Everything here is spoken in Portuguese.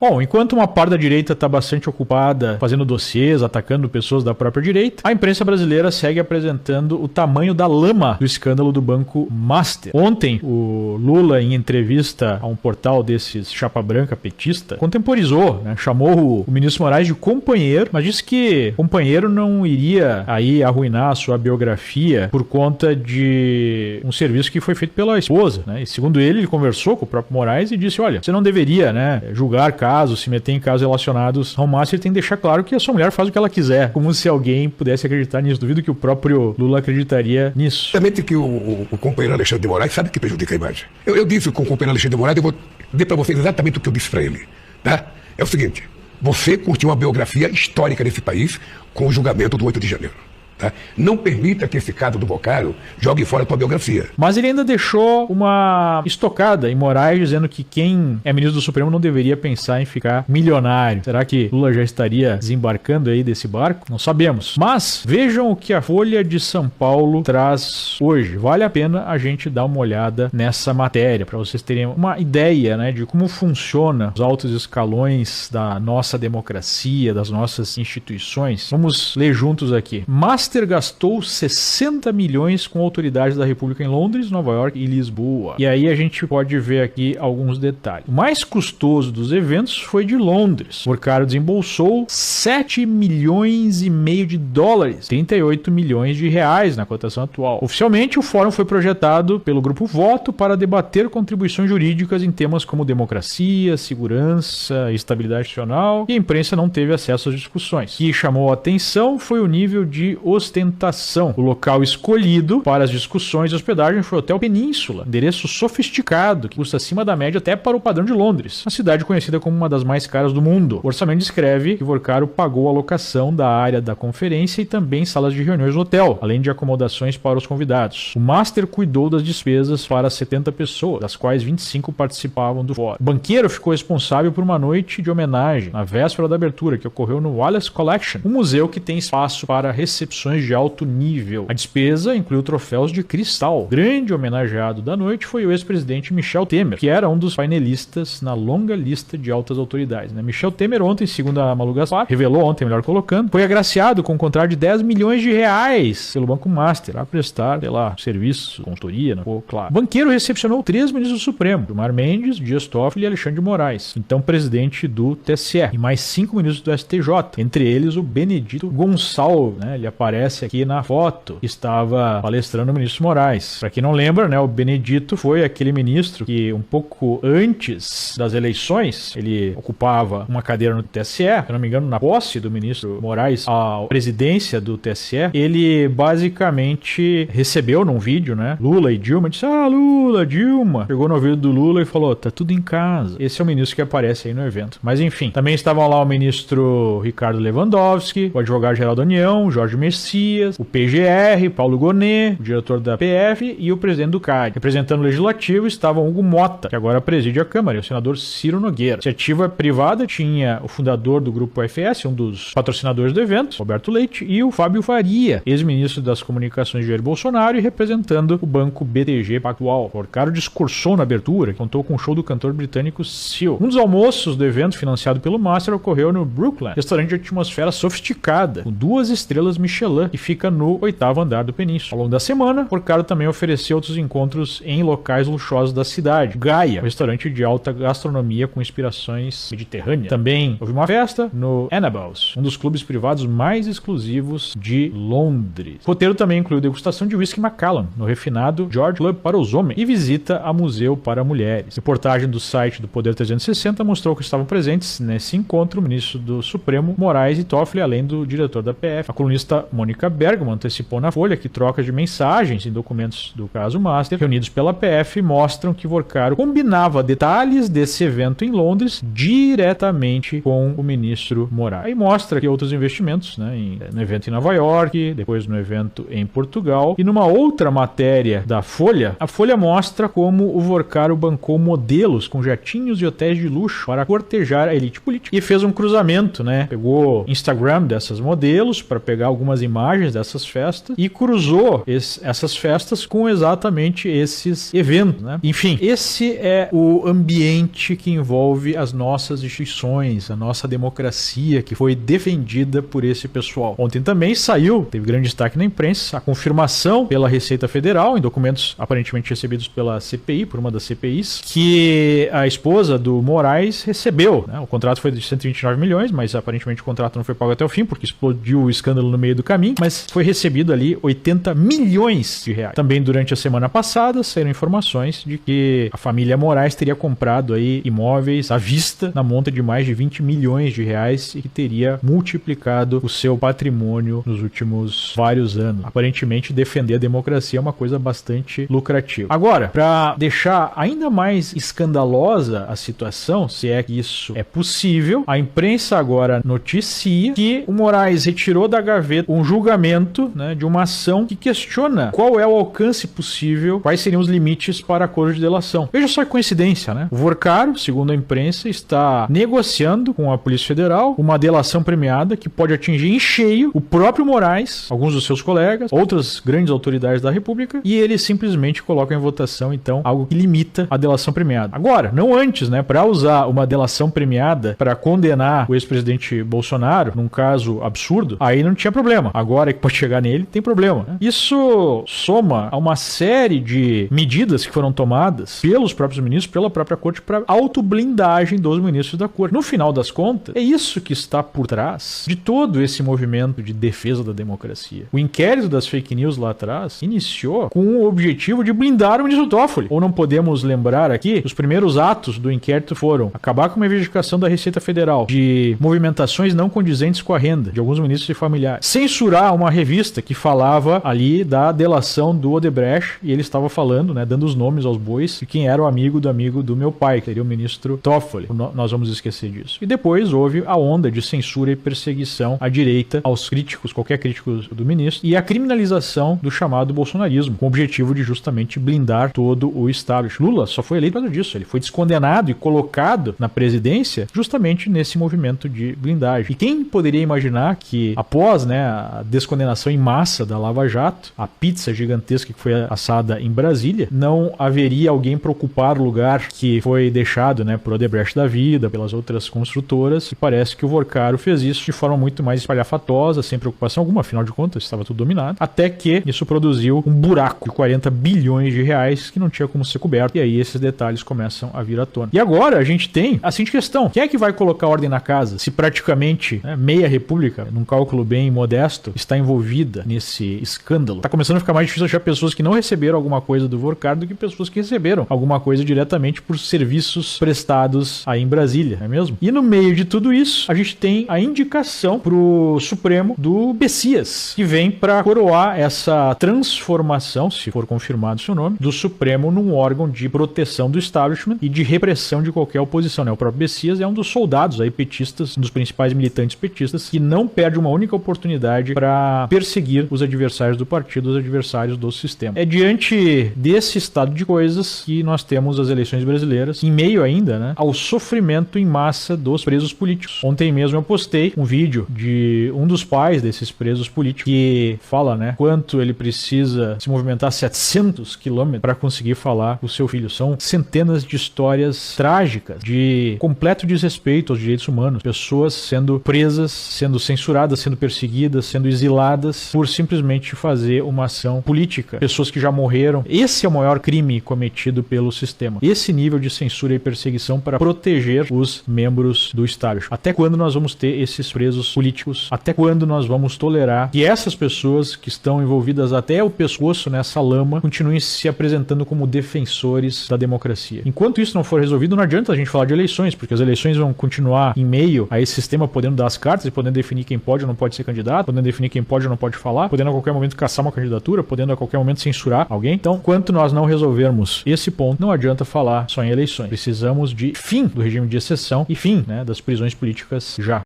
Bom, enquanto uma parte da direita está bastante ocupada fazendo dossiês, atacando pessoas da própria direita, a imprensa brasileira segue apresentando o tamanho da lama do escândalo do Banco Master. Ontem, o Lula, em entrevista a um portal desses chapa branca petista, contemporizou, né? Chamou o ministro Moraes de companheiro, mas disse que companheiro não iria aí arruinar a sua biografia por conta de um serviço que foi feito pela esposa, né? E segundo ele conversou com o próprio Moraes e disse, olha, você não deveria, né, julgar casos, se meter em casos relacionados ao Master, tem que deixar claro que a sua mulher faz o que ela quiser, como se alguém pudesse acreditar nisso. Duvido que o próprio Lula acreditaria nisso. Obviamente que o companheiro Alexandre de Moraes sabe que prejudica a imagem. Eu disse com o companheiro Alexandre de Moraes, eu vou dizer para vocês exatamente o que eu disse para ele. Tá? É o seguinte, você curtiu uma biografia histórica nesse país com o julgamento do 8 de janeiro. Tá? Não permita que esse caso do Boccaro jogue fora a tua biografia. Mas ele ainda deixou uma estocada em Moraes, dizendo que quem é ministro do Supremo não deveria pensar em ficar milionário. Será que Lula já estaria desembarcando aí desse barco? Não sabemos. Mas vejam o que a Folha de São Paulo traz hoje. Vale a pena a gente dar uma olhada nessa matéria, para vocês terem uma ideia, né, de como funciona os altos escalões da nossa democracia, das nossas instituições. Vamos ler juntos aqui. Master gastou 60 milhões com autoridades da República em Londres, Nova York e Lisboa. E aí a gente pode ver aqui alguns detalhes. O mais custoso dos eventos foi de Londres. O Boccaro desembolsou 7 milhões e meio de dólares, 38 milhões de reais na cotação atual. Oficialmente, o fórum foi projetado pelo Grupo Voto para debater contribuições jurídicas em temas como democracia, segurança e estabilidade institucional, e a imprensa não teve acesso às discussões. O que chamou a atenção foi o nível de ostentação. O local escolhido para as discussões e hospedagem foi o Hotel Península, endereço sofisticado que custa acima da média até para o padrão de Londres, uma cidade conhecida como uma das mais caras do mundo. O orçamento descreve que Boccaro pagou a locação da área da conferência e também salas de reuniões no hotel, além de acomodações para os convidados. O Master cuidou das despesas para 70 pessoas, das quais 25 participavam do fórum. O banqueiro ficou responsável por uma noite de homenagem na véspera da abertura, que ocorreu no Wallace Collection, um museu que tem espaço para recepções de alto nível. A despesa incluiu troféus de cristal. O grande homenageado da noite foi o ex-presidente Michel Temer, que era um dos painelistas na longa lista de altas autoridades, né? Michel Temer ontem, segundo a Malu Gaspar, revelou ontem, melhor colocando, foi agraciado com um contrato de 10 milhões de reais pelo Banco Master a prestar, sei lá, serviço, consultoria, não ficou claro. O banqueiro recepcionou 3 ministros do Supremo, Gilmar Mendes, Dias Toffoli e Alexandre de Moraes, então presidente do TSE, e mais 5 ministros do STJ, entre eles o Benedito Gonçalves, né? Ele aparece aqui na foto, que estava palestrando o ministro Moraes. Para quem não lembra, né, o Benedito foi aquele ministro que um pouco antes das eleições, ele ocupava uma cadeira no TSE, se eu não me engano, na posse do ministro Moraes à presidência do TSE, ele basicamente recebeu num vídeo, né, Lula e Dilma, disse, Lula, Dilma, chegou no ouvido do Lula e falou, tá tudo em casa. Esse é o ministro que aparece aí no evento. Mas enfim, também estavam lá o ministro Ricardo Lewandowski, o advogado-geral da União, Jorge Messias, o PGR, Paulo Gonet, o diretor da PF e o presidente do CAD. Representando o Legislativo estavam Hugo Mota, que agora preside a Câmara, e o senador Ciro Nogueira. A iniciativa privada tinha o fundador do Grupo FS, um dos patrocinadores do evento, Roberto Leite, e o Fábio Faria, ex-ministro das Comunicações de Jair Bolsonaro e representando o banco BTG Pactual. O Boccaro discursou na abertura, que contou com o show do cantor britânico Seal. Um dos almoços do evento, financiado pelo Master, ocorreu no Brooklyn, restaurante de atmosfera sofisticada, com 2 estrelas Michelin, que fica no 8º andar do Península. Ao longo da semana, Boccaro também ofereceu outros encontros em locais luxuosos da cidade. Gaia, um restaurante de alta gastronomia com inspirações mediterrâneas. Também houve uma festa no Annabelle's, um dos clubes privados mais exclusivos de Londres. O roteiro também incluiu degustação de whisky Macallan, no refinado George Club para os homens, e visita a museu para mulheres. A reportagem do site do Poder 360 mostrou que estavam presentes nesse encontro o ministro do Supremo, Moraes e Toffoli, além do diretor da PF. A colunista Mônica Bergman antecipou na Folha que trocas de mensagens em documentos do caso Master, reunidos pela PF, mostram que Boccaro combinava detalhes desse evento em Londres diretamente com o ministro Moraes. Aí mostra que outros investimentos, né, no evento em Nova York, depois no evento em Portugal, e numa outra matéria da Folha, a Folha mostra como o Boccaro bancou modelos com jatinhos e hotéis de luxo para cortejar a elite política e fez um cruzamento, né, pegou Instagram dessas modelos para pegar algumas imagens imagens dessas festas e cruzou essas festas com exatamente esses eventos, né? Enfim, esse é o ambiente que envolve as nossas instituições, a nossa democracia, que foi defendida por esse pessoal. Ontem também saiu, teve grande destaque na imprensa, a confirmação pela Receita Federal, em documentos aparentemente recebidos pela CPI, por uma das CPIs, que a esposa do Moraes recebeu, né? O contrato foi de 129 milhões, mas aparentemente o contrato não foi pago até o fim, porque explodiu o escândalo no meio do caminho, mas foi recebido ali 80 milhões de reais. Também durante a semana passada saíram informações de que a família Moraes teria comprado aí imóveis à vista na monta de mais de 20 milhões de reais e que teria multiplicado o seu patrimônio nos últimos vários anos. Aparentemente defender a democracia é uma coisa bastante lucrativa. Agora, para deixar ainda mais escandalosa a situação, se é que isso é possível, a imprensa agora noticia que o Moraes retirou da gaveta um julgamento, né, de uma ação que questiona qual é o alcance possível, quais seriam os limites para acordo de delação. Veja só que coincidência, né? O Vorcaro, segundo a imprensa, está negociando com a Polícia Federal uma delação premiada que pode atingir em cheio o próprio Moraes, alguns dos seus colegas, outras grandes autoridades da República, e ele simplesmente coloca em votação, então, algo que limita a delação premiada. Agora, não antes, né? Para usar uma delação premiada para condenar o ex-presidente Bolsonaro, num caso absurdo, aí não tinha problema. Agora que pode chegar nele, tem problema, né? Isso soma a uma série de medidas que foram tomadas pelos próprios ministros, pela própria corte, para autoblindagem dos ministros da corte. No final das contas, é isso que está por trás de todo esse movimento de defesa da democracia. O inquérito das fake news lá atrás iniciou com o objetivo de blindar o ministro Toffoli. Ou não podemos lembrar aqui, os primeiros atos do inquérito foram acabar com uma investigação da Receita Federal de movimentações não condizentes com a renda de alguns ministros e familiares, censurar uma revista que falava ali da delação do Odebrecht, e ele estava falando, né, dando os nomes aos bois de quem era o amigo do meu pai, que seria o ministro Toffoli. Nós vamos esquecer disso. E depois houve a onda de censura e perseguição à direita, aos críticos, qualquer crítico do ministro, e a criminalização do chamado bolsonarismo, com o objetivo de justamente blindar todo o establishment. Lula só foi eleito por causa disso. Ele foi descondenado e colocado na presidência justamente nesse movimento de blindagem. E quem poderia imaginar que após, né, a descondenação em massa da Lava Jato, a pizza gigantesca que foi assada em Brasília, não haveria alguém para ocupar o lugar que foi deixado, né, por Odebrecht da vida, pelas outras construtoras, e parece que o Vorcaro fez isso de forma muito mais espalhafatosa, sem preocupação alguma, afinal de contas estava tudo dominado, até que isso produziu um buraco de 40 bilhões de reais que não tinha como ser coberto, e aí esses detalhes começam a vir à tona. E agora a gente tem a seguinte questão: quem é que vai colocar ordem na casa se praticamente, né, meia república, num cálculo bem modesto, está envolvida nesse escândalo? Tá começando a ficar mais difícil achar pessoas que não receberam alguma coisa do Vorcaro do que pessoas que receberam alguma coisa diretamente por serviços prestados aí em Brasília, não é mesmo? E no meio de tudo isso, a gente tem a indicação pro Supremo do Bessias, que vem para coroar essa transformação, se for confirmado seu nome, do Supremo num órgão de proteção do establishment e de repressão de qualquer oposição, né? O próprio Bessias é um dos soldados aí petistas, um dos principais militantes petistas, que não perde uma única oportunidade para perseguir os adversários do partido, os adversários do sistema. É diante desse estado de coisas que nós temos as eleições brasileiras, em meio ainda, né, ao sofrimento em massa dos presos políticos. Ontem mesmo eu postei um vídeo de um dos pais desses presos políticos que fala, né, quanto ele precisa se movimentar 700 quilômetros para conseguir falar com o seu filho. São centenas de histórias trágicas de completo desrespeito aos direitos humanos, pessoas sendo presas, sendo censuradas, sendo perseguidas, sendo exiladas por simplesmente fazer uma ação política, pessoas que já morreram. Esse é o maior crime cometido pelo sistema, esse nível de censura e perseguição para proteger os membros do establishment. Até quando nós vamos ter esses presos políticos? Até quando nós vamos tolerar que essas pessoas que estão envolvidas até o pescoço nessa lama continuem se apresentando como defensores da democracia? Enquanto isso não for resolvido, não adianta a gente falar de eleições, porque as eleições vão continuar em meio a esse sistema podendo dar as cartas e podendo definir quem pode ou não pode ser candidato, podendo definir quem pode ou não pode falar, podendo a qualquer momento caçar uma candidatura, podendo a qualquer momento censurar alguém. Então, enquanto nós não resolvermos esse ponto, não adianta falar só em eleições. Precisamos de fim do regime de exceção e fim, né, das prisões políticas já.